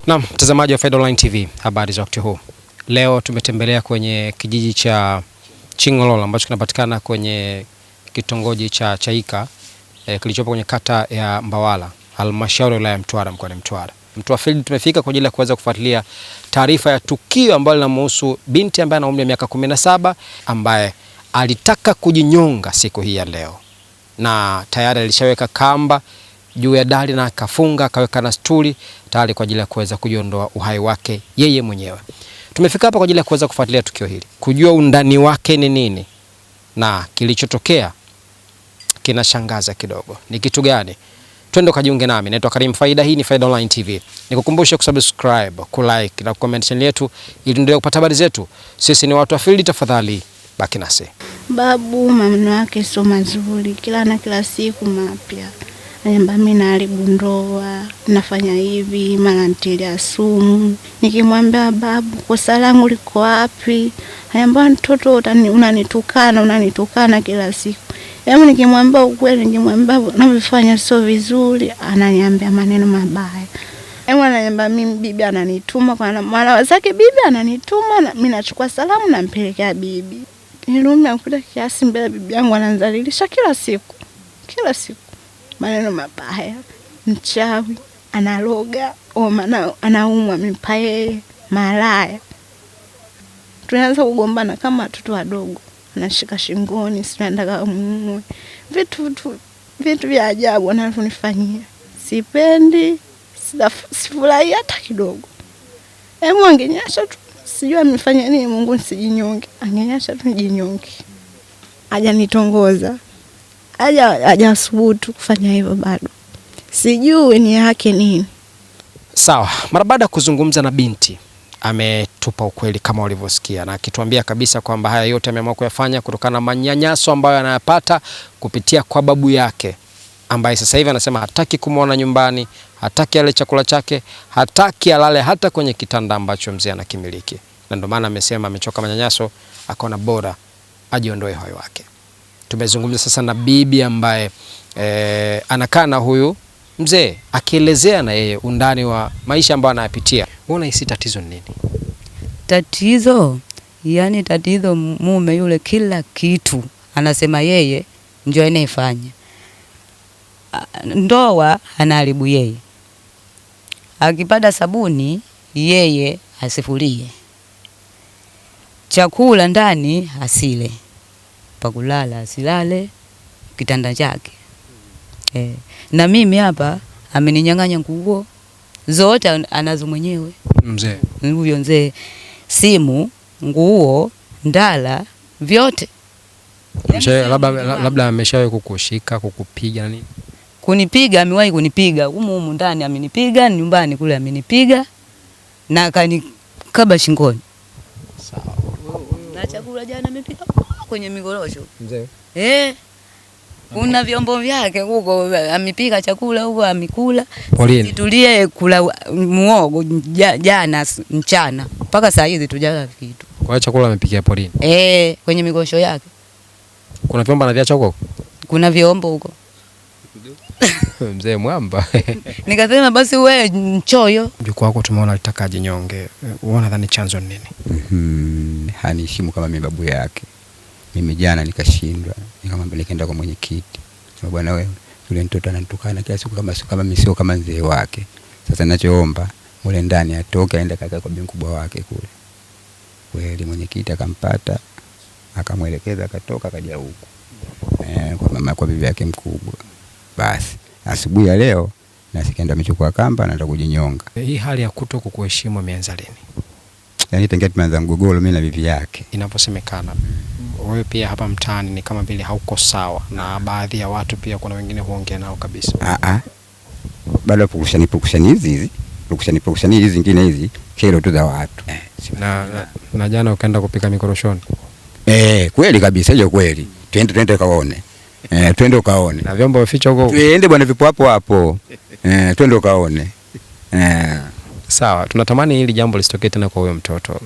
Naam, mtazamaji wa Faida Online TV, habari za wakati huu. Leo tumetembelea kwenye kijiji cha Chingololo ambacho kinapatikana kwenye kitongoji cha Chaika kilichopo kwenye kata ya Mbawala, halmashauri ya wilaya ya Mtwara, mkoani Mtwara. Mtwara Field tumefika kwa ajili ya kuweza kufuatilia taarifa ya tukio ambalo linamhusu binti ambaye ana umri wa miaka 17 ambaye alitaka kujinyonga siku hii ya leo. Na tayari alishaweka kamba juu ya dari na akafunga, akaweka na stuli tayari kwa ajili ya kuweza kujiondoa uhai wake yeye mwenyewe. Tumefika hapa kwa ajili ya kuweza kufuatilia tukio hili, kujua undani wake ni nini na kilichotokea kinashangaza kidogo. Ni kitu gani? Twende kajiunge nami. Naitwa Karim Faida, hii ni Faida Online TV. Nikukumbusha kusubscribe, kulike na comment channel yetu ili endelee kupata habari zetu. Sisi ni watu wa field, tafadhali baki nasi. Babu maneno yake sio mazuri, kila siku mapya. Ananiambia mimi naharibu ndoa, nafanya hivi, mara nitilia sumu. Nikimwambia babu, kosa langu liko wapi? Ananiambia mtoto unanitukana kila siku. Yaani nikimwambia ukweli, nikimwambia unavyofanya sio vizuri, ananiambia maneno mabaya. Yaani ananiambia mimi bibi ananituma kwa mwana wake, bibi ananituma na mimi nachukua salamu nampelekea bibi. Nilume akuta kiasi mbele bibi yangu ananizalilisha kila siku. Maneno mabaya, mchawi, analoga, anaumwa mipae, malaya. Tunaanza kugombana kama watoto wadogo. Anashika shingoni, sinaenda muue. Vitu vya ajabu anavyonifanyia. Sipendi, sifurahi hata kidogo. Hebu angeniacha tu, sijui amefanya nini Mungu nisijinyonge. Angeniacha tu nijinyonge. Hajanitongoza. Hajasubutu kufanya hivyo bado. Sijui ni yake nini. Sawa, mara baada ya kuzungumza na binti, ametupa ukweli kama ulivyosikia, na akituambia kabisa kwamba haya yote ameamua kuyafanya kutokana na manyanyaso ambayo anayapata kupitia kwa babu yake, ambaye sasa hivi anasema hataki kumuona nyumbani, hataki ale chakula chake, hataki alale hata kwenye kitanda ambacho mzee anakimiliki. Na ndio maana amesema amechoka manyanyaso, akaona bora ajiondoe uhai wake. Tumezungumza sasa na bibi ambaye anakaa na huyu mzee, akielezea na yeye undani wa maisha ambayo anayapitia. Unaona hisi tatizo ni nini? Tatizo mume yule kila kitu anasema yeye ndio anayefanya. Ndoa anaharibu yeye. Akipata sabuni yeye asifulie. Chakula ndani asile. Pakulala asilale kitanda chake. Na mimi hapa ameninyang'anya nguo zote anazo mwenyewe. Mzee. Huyo mzee, simu, nguo, ndala, vyote. Labda ameshawahi kukushika, kukupiga nini? Kunipiga, amewahi kunipiga. Humu ndani amenipiga, nyumbani kule amenipiga na akanikaba shingoni. Sawa. Na chakula jana amepika kwenye migorosho. Mzee. Kuna vyombo vyake huko, amepika chakula huko amekula. Situlie kula muogo jana mchana. Mpaka saa hizi tujala kitu. Kwa chakula amepikia porini. Kwenye migorosho yake. Kuna vyombo anaviacha huko? Kuna vyombo huko. Mzee mwamba. Nikasema basi wewe mchoyo. Mjukuu wako tumeona alitaka ajinyonge. Unaona dhani chanzo ni nini? Hanishimu kama mimi babu yake. Mimi jana nikashindwa. Nikamwambia nikaenda kwa mwenyekiti. Sema bwana wewe, yule mtoto ananitukana kila siku kama mimi sio kama mzee wake. Sasa ninachoomba mule ndani atoke aende kaka kwa bibi mkubwa wake kule. Kweli mwenyekiti akampata, akamwelekeza akatoka akaja huko. Kwa mama kwa bibi yake mkubwa. Basi asubuhi ya leo na sikaenda amechukua kamba na kujinyonga. Hii hali ya kutokuheshimu imeanza lini? Yaani tangia tumeanza mgogoro mimi na bibi yake. Inaposemekana wewe pia hapa mtaani ni kama vile hauko sawa, na baadhi ya watu pia kuna wengine huongea nao kabisa. Bado pukushani hizi zingine hizi kero tu za watu. Na jana ukaenda kupika mikoroshoni. Kweli kabisa, hiyo kweli. Twende kaone. Twende ukaone. Na vyombo vificha huko. Twende bwana, vipo hapo. Twende ukaone. Sawa, tunatamani hili jambo lisitokee tena kwa huyo mtoto.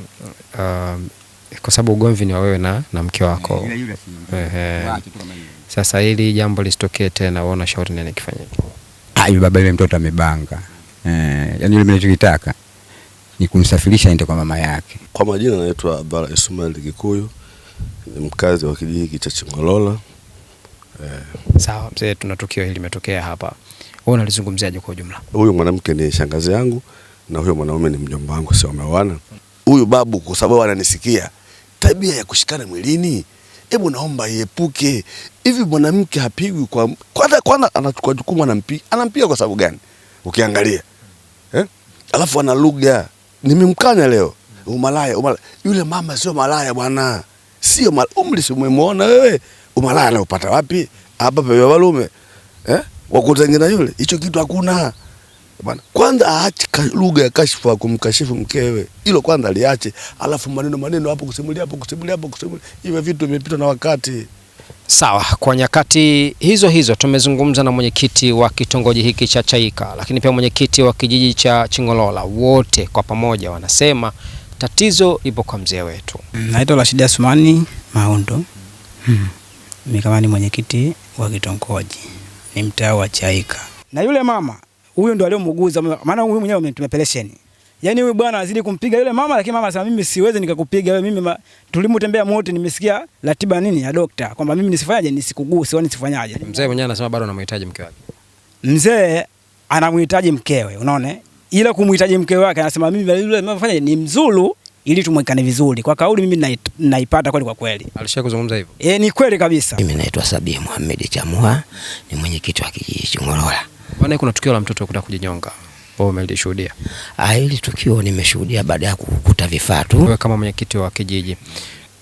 Kwa sababu ugomvi ni wa wewe na mke wako. Sasa hili jambo lisitokee tena, unaona shauri nini kifanyike? Yule baba yule mtoto amebanga. Yaani yule mimi ninachokitaka ni kumsafirisha aende kwa mama yake. Kwa majina naitwa Abdalla Ismail Gikuyu, ni mkazi wa kijiji hiki cha Chingolola. Sawa mzee, tuna tukio hili limetokea hapa. Wewe unalizungumziaje kwa ujumla? Huyu mwanamke ni shangazi yangu na huyo mwanaume ni mjomba wangu, sio wameoana. Huyu babu kwa sababu ananisikia, tabia ya kushikana mwilini, hebu naomba iepuke. Hivi mwanamke hapigwi kwa kwanza anachukua jukumu anampiga kwa sababu gani? Ukiangalia. Alafu ana lugha. Nimemkanya leo. Umalaya. Yule mama sio malaya bwana. Sio umri si umemwona wewe. Umalaya anaupata wapi? Hapa pewe walume. Wakutengena yule. Hicho kitu hakuna. Bwana. Kwanza aache lugha ya kashfa kumkashifu mkewe. Hilo kwanza aliache. Alafu maneno hapo kusimulia. Hivi vitu vimepita na wakati. Sawa, kwa nyakati hizo tumezungumza na mwenyekiti wa kitongoji hiki cha Chaika, lakini pia mwenyekiti wa kijiji cha Chingolola. Wote kwa pamoja wanasema tatizo lipo kwa mzee wetu. Naitwa Rashid Asmani Maundo. Mimi kama ni mwenyekiti wa kitongoji, ni mtaa wa Chaika. Na yule mama, huyo ndo aliyomuguza, maana huyu mwenyewe tumepelesheni. Yaani huyu bwana azidi kumpiga yule mama, lakini mama anasema mimi siwezi nikakupiga wewe. Mimi tulimtembea moto, nimesikia ratiba nini ya daktari kwamba mimi nisifanyaje, nisikuguse, wani sifanyaje. Mzee mwenyewe anasema bado anamhitaji mke wake. Mzee anamhitaji mkewe, unaona? Ila kumhitaji mkewe wake anasema mimi yule mfanye ni mzulu ili tumwekane vizuri. Kwa kauli mimi naipata kweli kwa kweli. Alishia kuzungumza hivyo? Ni kweli kabisa. Mimi naitwa Sabia Muhammad Chamua, ni mwenyekiti wa kijiji Chingolola. Bwana, kuna tukio la mtoto kutaka kujinyonga. Wewe umelishuhudia? Hili tukio nimeshuhudia baada ya kukuta vifaa tu. Wewe kama mwenyekiti wa kijiji,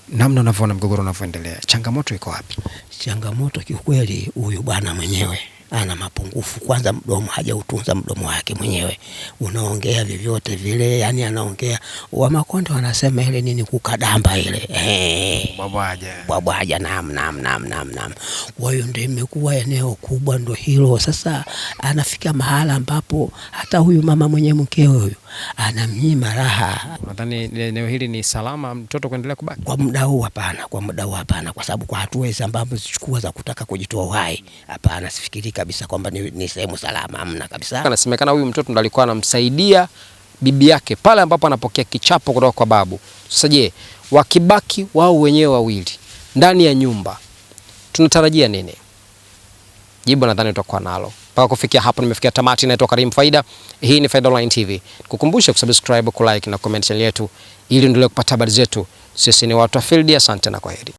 namna unavyoona mgogoro unavyoendelea, changamoto iko wapi? Changamoto kiukweli, huyu bwana mwenyewe ana mapungufu. Kwanza mdomo, hajautunza mdomo wake mwenyewe. Unaongea vyovyote vile, yani anaongea wa Makonde wanasema ile nini, kukadamba ile. Bwabwaja. Naam. Kwa hiyo ndio imekuwa eneo kubwa ndo hilo. Sasa anafika mahala ambapo hata huyu mama mwenyewe mkewe huyu anamnyima raha. Nadhani eneo hili ni salama mtoto kuendelea kubaki? Kwa muda huu hapana, kwa sababu kwa hatua hizo ambazo zichukua za kutaka kujitoa uhai, hapana, sifikiri kabisa kwamba ni sehemu salama, hamna kabisa. Anasemekana huyu mtoto ndo alikuwa anamsaidia bibi yake pale ambapo anapokea kichapo kutoka kwa babu. Sasa je, wakibaki wao wenyewe wawili ndani ya nyumba, tunatarajia nini? Jibu nadhani tutakuwa nalo. Mpaka kufikia hapo nimefikia tamati. Naitwa Karim Faida. Hii ni Faida Online TV. Kukumbusha kusubscribe, kulike na comment channel yetu ili endelee kupata habari zetu. Sisi ni watu wa field. Asante na kwaheri.